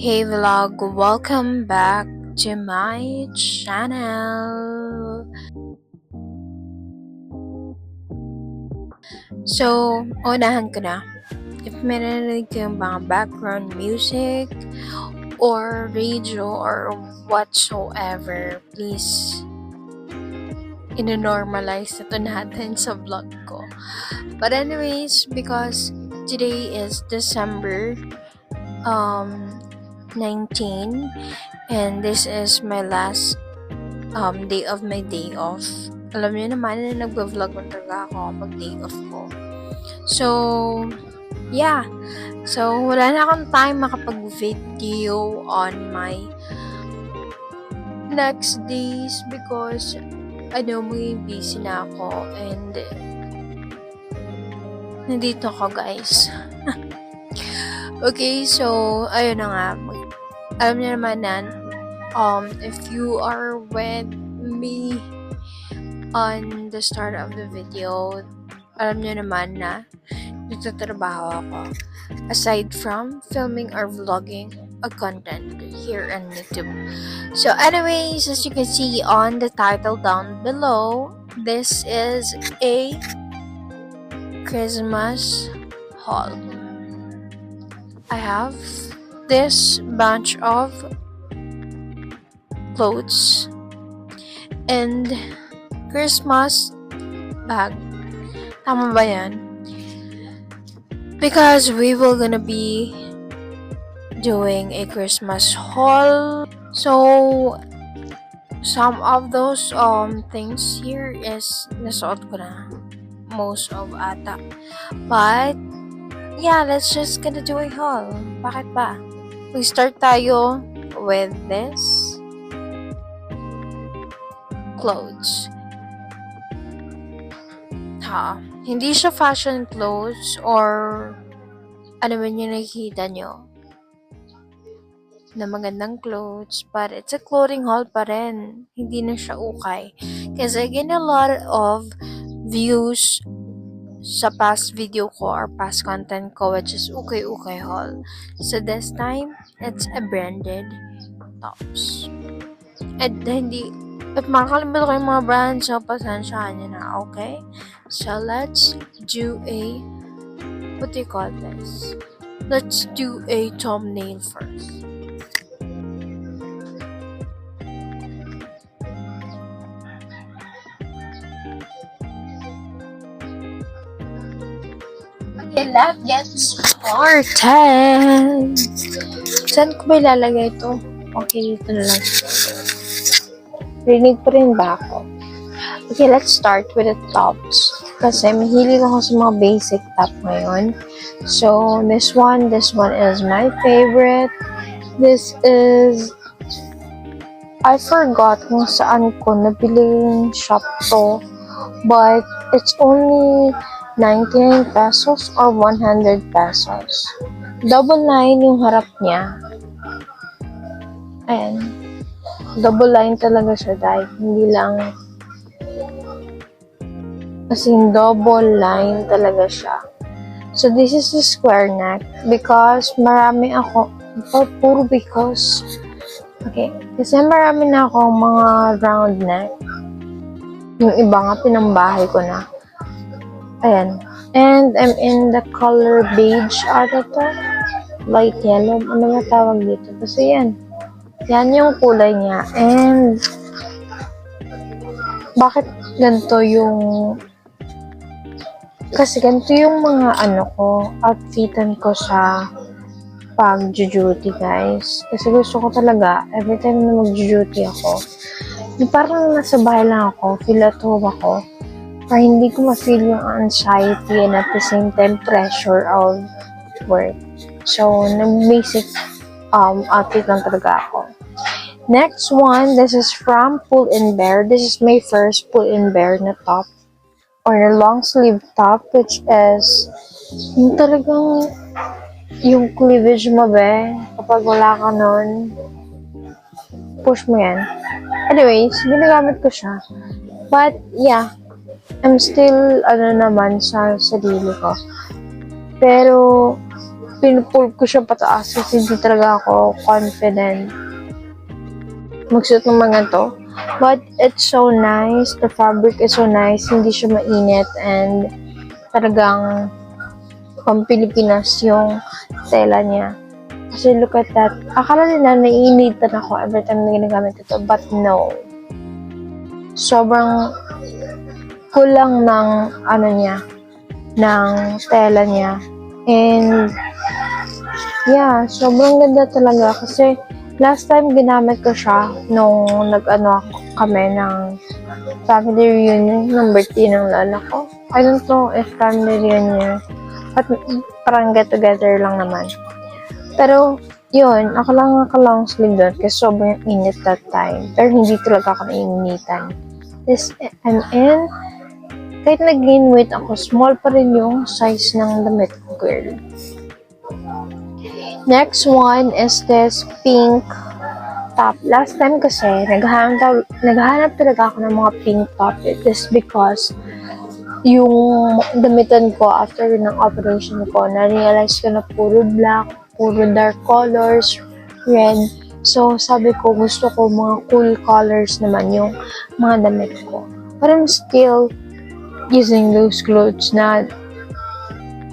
Hey vlog, welcome back to my channel. So, unahan ko na. If may narinig kayong mga background music or radio or whatsoever, please ino-normalize na to natin sa vlog ko. But anyways, because today is December 19 and this is my last day of my day off. Alam niyo naman na nagvo-vlog na talaga ako pag day off ko. So, yeah. So, wala na akong time makapag-video on my next days because maging busy na ako and nandito ako guys. Okay, so, ayun na nga. Alam niyo naman na if you are with me on the start of the video, alam niyo naman na nagtatrabaho ako aside from filming or vlogging a content here on YouTube. So anyways, as you can see on the title down below, this is a Christmas haul. I have this bunch of clothes and Christmas bag. Tama ba yan? Because we will gonna be doing a Christmas haul. So, some of those things here is nasuot ko na. Most of ata. But, yeah, let's just gonna do a haul. Bakit ba? We start tayo with this clothes. Hindi siya fashion clothes or ano man yung nakikita nyo na magandang clothes, but it's a clothing haul pa rin. Hindi na siya ukay. Kasi I get a lot of views sa past video ko or past content ko which is ukay haul. So this time, it's a branded tops. And hindi, if makakalimutan ko yung mga brands, so pasensyahan nyo na, okay? So let's do a, what do you call this? Let's do a thumbnail first. Okay, let's get started. Saan ko ba ilalagay ito? Okay, dito na lang. Rinig pa rin ba ako? Okay, let's start with the tops. Kasi mahilig ako sa mga basic top ngayon. So, this one is my favorite. This is, I forgot kung saan ko nabili yung shop to. But, it's only 99 pesos or 100 pesos. Double line yung harap niya. Ayan. Double line talaga siya dahil hindi lang kasing double line talaga siya. So, this is the square neck because marami ako, puro because, okay, kasi marami na akong mga round neck. Yung iba nga pinambahay ko na. Ayan. And I'm in the color beige ata to. Light yellow. Ano nga tawag dito? Kasi yan. Yan yung kulay niya. And bakit ganito yung kasi ganito yung mga outfitan ko sa pag-duty guys. Kasi gusto ko talaga, every time na mag-duty ako, yung parang nasa bahay lang ako, feel at home ako, para hindi ko ma-feel yung anxiety and at the same time pressure of work. So, nag-basic outfit lang talaga ako. Next one, this is from Pull & Bear. This is my first Pull & Bear na top. Or a long sleeve top, which is yung talagang yung cleavage mo kapag wala ka nun, push mo yan. Anyways, ginagamit ko siya. But, yeah, I'm still, naman sa sarili ko. Pero, pinupull ko siya pataas kasi hindi talaga ako confident magsuot ng mga to. But it's so nice. The fabric is so nice. Hindi siya mainit and talagang Pilipinas yung tela niya. Kasi look at that. Akala nila naiinitan ako every time na ginagamit ito. But no. Sobrang kulang ng ng tela niya. And yeah, sobrang ganda talaga kasi last time ginamit ko siya nung kami ng family reunion ng birthday ng lola ko. I don't know if family reunion, but parang get together lang naman. Pero yun, ako lang naka-long sleeve doon kasi sobrang init that time. Pero hindi talaga ako naiinitan. And kahit nag-gain weight ako, small pa rin yung size ng damit ko, girl. Next one is this pink top. Last time kasi, naghahanap talaga ako ng mga pink top. It is because yung damitan ko after ng operation ko, na-realize ko na puro black, puro dark colors, red. So, sabi ko, gusto ko mga cool colors naman yung mga damit ko. But I'm still using those clothes na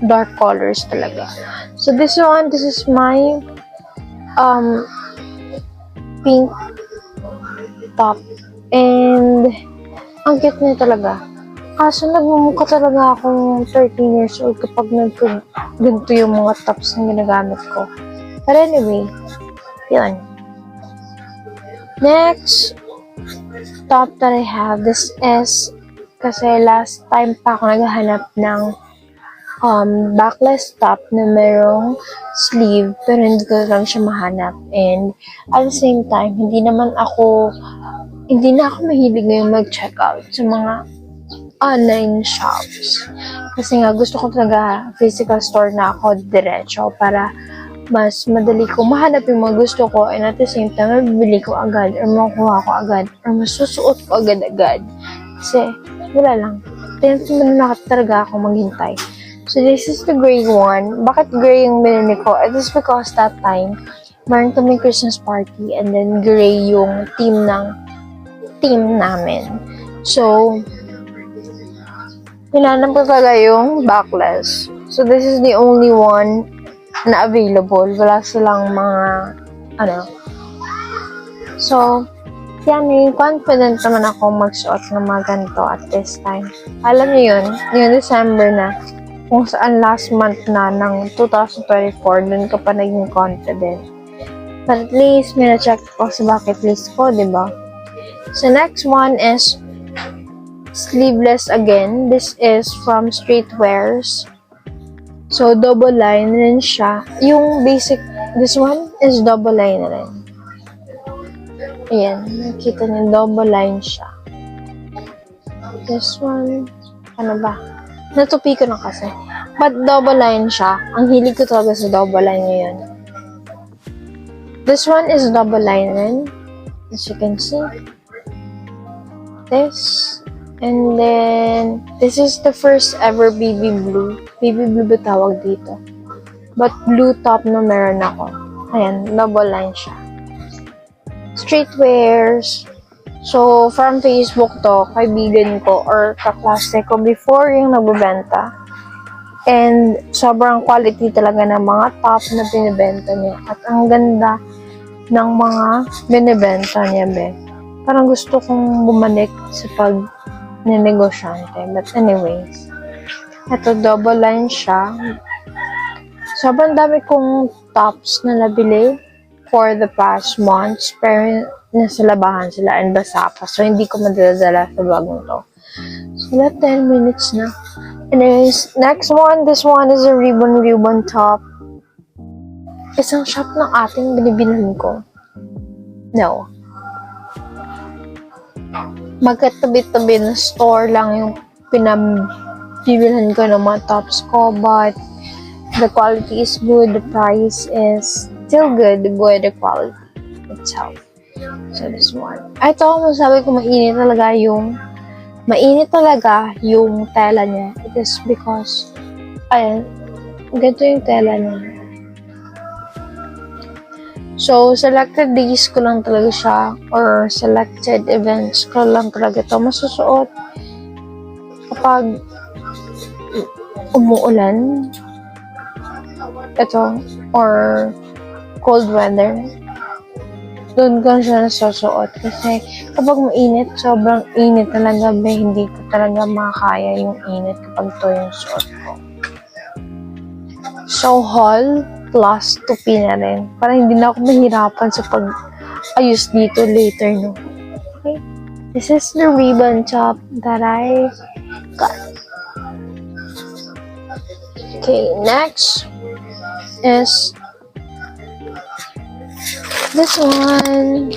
dark colors talaga. So this is my pink top. And ang cute niya talaga. Kaso nagmumukha talaga akong 13 years old kapag ganito yung mga tops na ginagamit ko. But anyway, yun. Next top that I have, this is kasi last time pa ako naghahanap ng backless top na merong sleeve pero hindi ko lang siya mahanap. And at the same time, hindi na ako mahilig ngayon mag-check out sa mga online shops. Kasi nga gusto ko talaga physical store na ako diretso para mas madali ko mahanap yung mga gusto ko and at the same time, mabibili ko agad or makuha ko agad or masusuot ko agad-agad. Kasi wala lang. Tinatawag na talaga ako maghintay. So, this is the gray one. Bakit gray yung binili ko? It is because that time, meron kami Christmas party and then gray yung team namin. So, hinanap ko talaga yung backless. So, this is the only one na available. Wala silang mga, So, yan, confident naman ako magsuot ng mga ganito at this time. Alam niyo yun, yung December na, kung saan last month na ng 2024, dun ka pa naging confident. But at least, may na-check ko sa bucket list ko, diba? So, next one is sleeveless again. This is from Streetwears. So, double line rin siya. Yung basic, this one is double line rin. Ayan, nakita niyo, double line siya. This one, natupi ko na kasi. But double line siya. Ang hilig ko talaga sa double line ngayon. This one is double line rin. As you can see. This. And then, this is the first ever baby blue. Baby blue ba tawag dito? But blue top na meron ako. Ayan, double line siya. Streetwears. So, from Facebook to, kaibigan ko or kaklase ko before yung nagbebenta. And sobrang quality talaga ng mga top na binibenta niya. At ang ganda ng mga binibenta niya, be. Parang gusto kong bumalik sa pag-negosyante. But anyways, ito double line siya. Sobrang dami kong tops na nabili for the past months, pero nasa labahan sila and basa pa. So, hindi ko madadala sa bagong to. So, 10 minutes na. Anyways, next one, this one is a ribbon top. Isang shop ng ating binibilhan ko. No. Magkatabi-tabi na store lang yung pinabibilhan ko ng mga tops ko, but the quality is good, the price is still good with the quality itself. So, this one. Ito, masabi ko mainit talaga yung tela niya. It is because, ayan, ganito yung tela niya. So, selected days ko lang talaga siya or selected events ko lang talaga ito masusuot kapag umuulan ito or cold weather. Doon ko siya nasusuot kasi kapag mainit, sobrang init talaga ba, hindi ko talaga makakaya yung init kapag to yung suot ko. So, haul plus tupi na rin. Para hindi na ako mahirapan sa pag-ayos dito later, no? Okay. This is the ribbon top that I got. Okay, next is this one.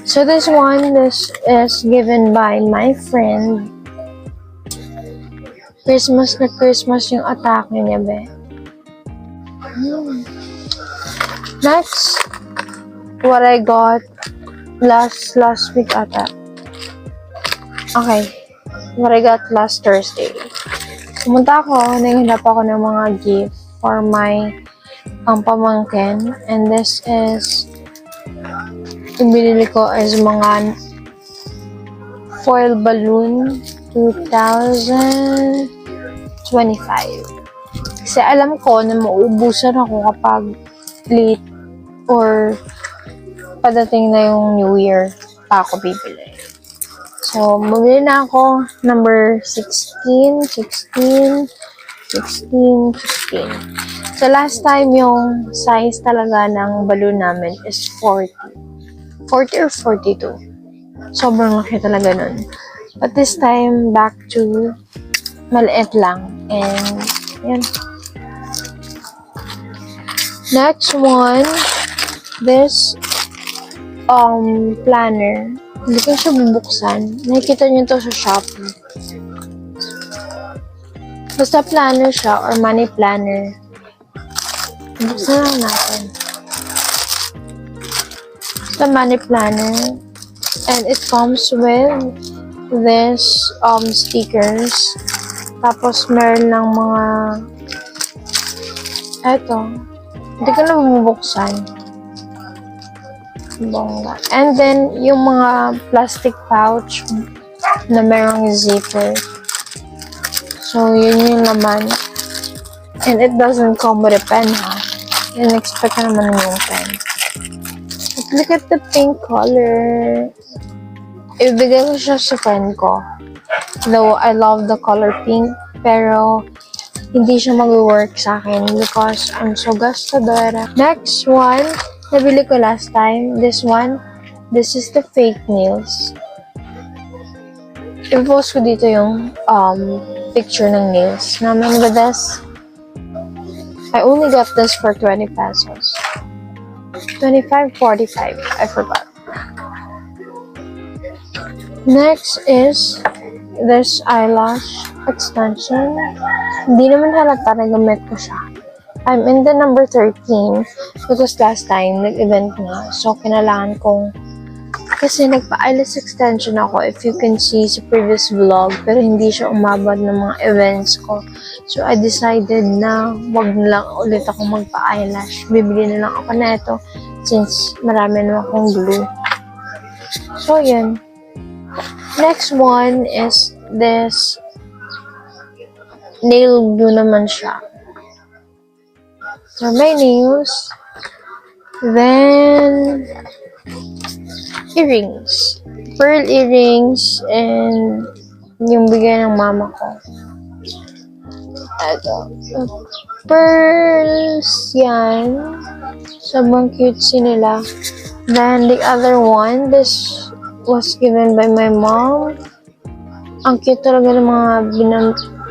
So this is given by my friend. Christmas na Christmas yung atake niya, be. Next, what I got last week ata. Okay, what I got last Thursday. Pumunta ako, naghanap ako ng mga gift for my pamangkin. And this is, yung binili ko is mga foil balloon 2025. Kasi alam ko na mauubusan ako kapag late or padating na yung New Year pa ako bibili. So, bumili na ako number 16. So, last time yung size talaga ng balloon namin is 40. 40 or 42. Sobrang laki talaga nun. But this time, back to maliit lang. And, yan. Next one, this planner. Hindi ko siya bubuksan. Nakikita niyo to sa Shopee. Basta planner siya or money planner. Buksan lang natin. Basta money planner. And it comes with this stickers. Tapos meron ng mga eto. Hindi ko na bubuksan. Bongga. And then, yung mga plastic pouch na merong zipper. So, yun yung laman. And it doesn't come with a pen, ha? In-expect ka naman yung pen. But look at the pink color. Ibigay ko siya sa friend ko. Though, I love the color pink. Pero, hindi siya mag-work sa akin because I'm so gastadora. Next one, nabili ko last time. This one, this is the fake nails. I-post ko dito yung picture ng nails namin with this. I only got this for 20 pesos. 25, 45. I forgot. Next is this eyelash extension. Hindi naman halata na gamit ko siya. I'm in the number 13 because last time nag-event nga. So, kailangan kong kasi nagpa-eyelash extension ako if you can see sa previous vlog pero hindi siya umabot ng mga events ko. So, I decided na wag na lang ulit ako magpa-eyelash. Bibili na lang ako na ito since marami na akong glue. So, yan. Next one is this nail glue naman siya. So, my nails. Then, earrings. Pearl earrings and yung bigay ng mama ko. Ito. Pearls yan. Sobrang cutesy nila. Then, the other one, this was given by my mom. Ang cute talaga ng mga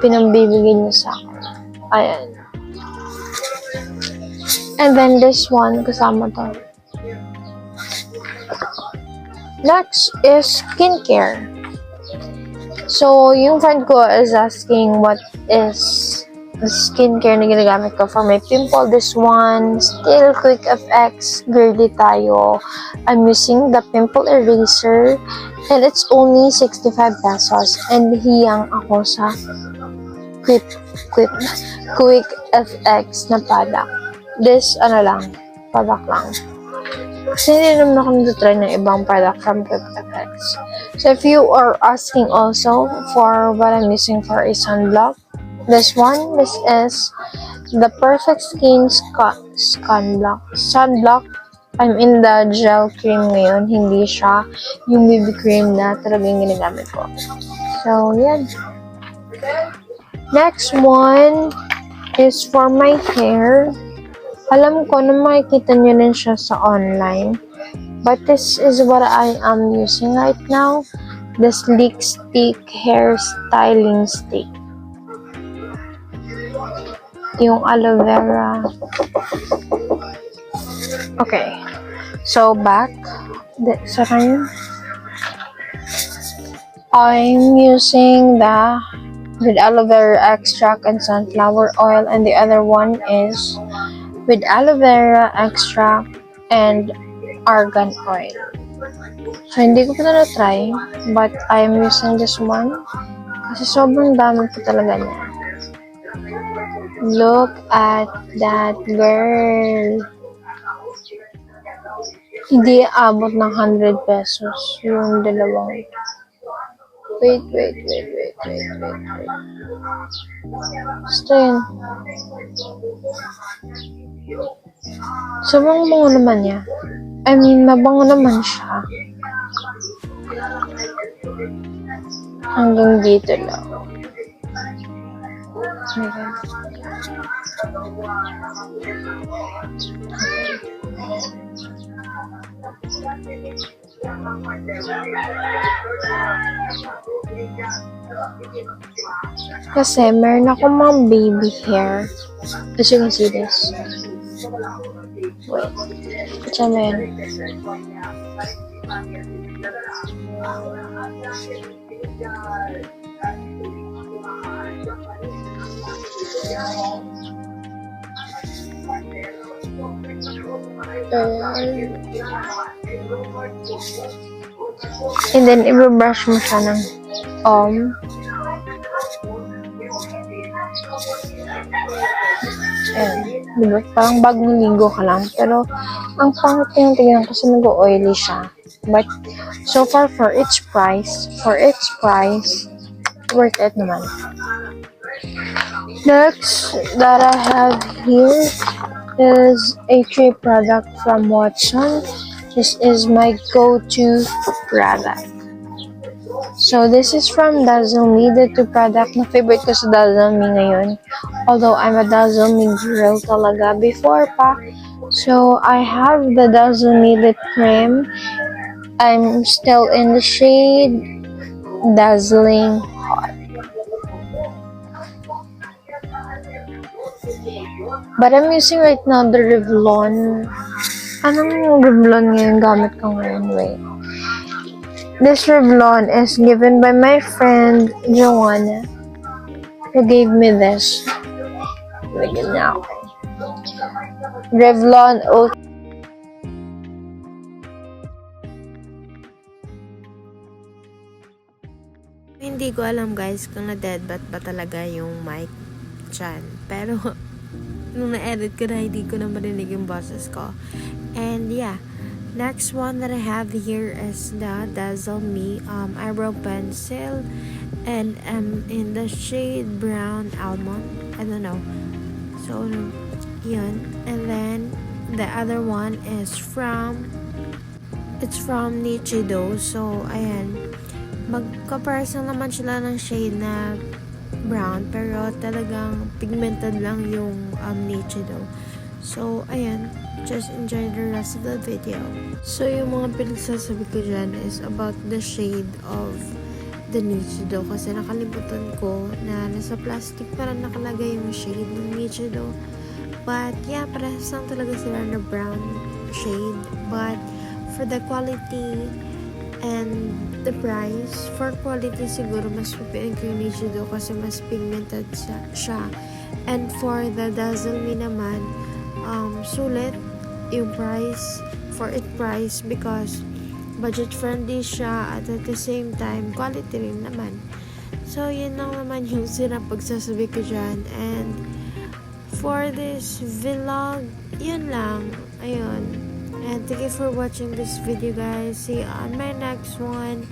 pinambibigay niya sa akin. Ayan. And then this one, kasama to. Next is skincare. So, yung friend ko is asking what is the skincare na ginagamit ko for my pimple. This one, still Quick FX. Girly tayo. I'm using the pimple eraser. And it's only 65 pesos. And hiyang ako sa Quick FX na product. This, ano lang, product lang. Kasi hindi naman ako nag-try ng ibang product from CryptoFX. So if you are asking also for what I'm using for a sunblock, this is the Perfect Skin Sunblock. I'm in the gel cream ngayon, hindi siya yung BB cream na talagang ginagamit ko. So, yan. Next one is for my hair. Alam ko na makikita nyo rin siya sa online. But this is what I am using right now. The Sleek Stick Hair Styling Stick. Yung aloe vera. Okay. So, back. I'm using the with aloe vera extract and sunflower oil, and the other one is with aloe vera extract and argan oil. So, hindi ko pa na-try, but I'm using this one kasi sobrang dami ko talaga niya. Look at that, girl. Hindi abot ng 100 pesos yung dalawang. Wait. Basta yun. Sobrang bango naman niya. I mean, mabango naman siya. Hanggang dito lang. Kasi meron ako mga baby hair. As you can see this. Wait. Diyan na yun. And then, i-brush mo siya ng ayan, diba? Parang bagong ligo ka lang. Pero, ang pangit yung tingnan kasi nag-oily siya. But, so far, for its price, worth it naman. Next that I have here is a tree product from Watson. This is my go-to product. So, this is from Dazzle Me, the two product na favorite ko sa Dazzle Me ngayon. Although, I'm a Dazzle Me girl talaga before pa. So, I have the Dazzle Me Lip Cream. I'm still in the shade Dazzling Hot. But I'm using right now the Revlon. Anong Revlon ngayon gamit ko ngayon? Wait. This Revlon is given by my friend Joanna, who gave me this. Bigyan niya ako. Revlon Oat. Hindi ko alam guys kung na-deadbat ba talaga yung mic dyan. Pero, nung na-edit ko na, hindi ko na marinig yung boses ko. And yeah, next one that I have here is the Dazzle Me eyebrow pencil. And in the shade brown almond. I don't know. So, yun. And then, the other one is from Nichido. So, ayan. Magka-parehas naman sila ng shade na brown, pero talagang pigmented lang yung Nichido. So, ayan, just enjoy the rest of the video. So, yung mga pinagsasabi ko dyan is about the shade of the Nichido, kasi nakalimutan ko na nasa plastic para nakalagay yung shade ng Nichido. But, yeah, parehas lang talaga sila na brown shade. But, for the quality and the price, for quality siguro mas pipiliin ko yung Nichido kasi mas pigmented siya. And for the Dazzle Me naman, sulit yung price, for its price, because budget friendly siya at the same time quality rin naman. So yun lang naman yung sirap pagsasabi ko dyan. And for this vlog, yun lang. Ayun. And thank you for watching this video, guys. See you on my next one.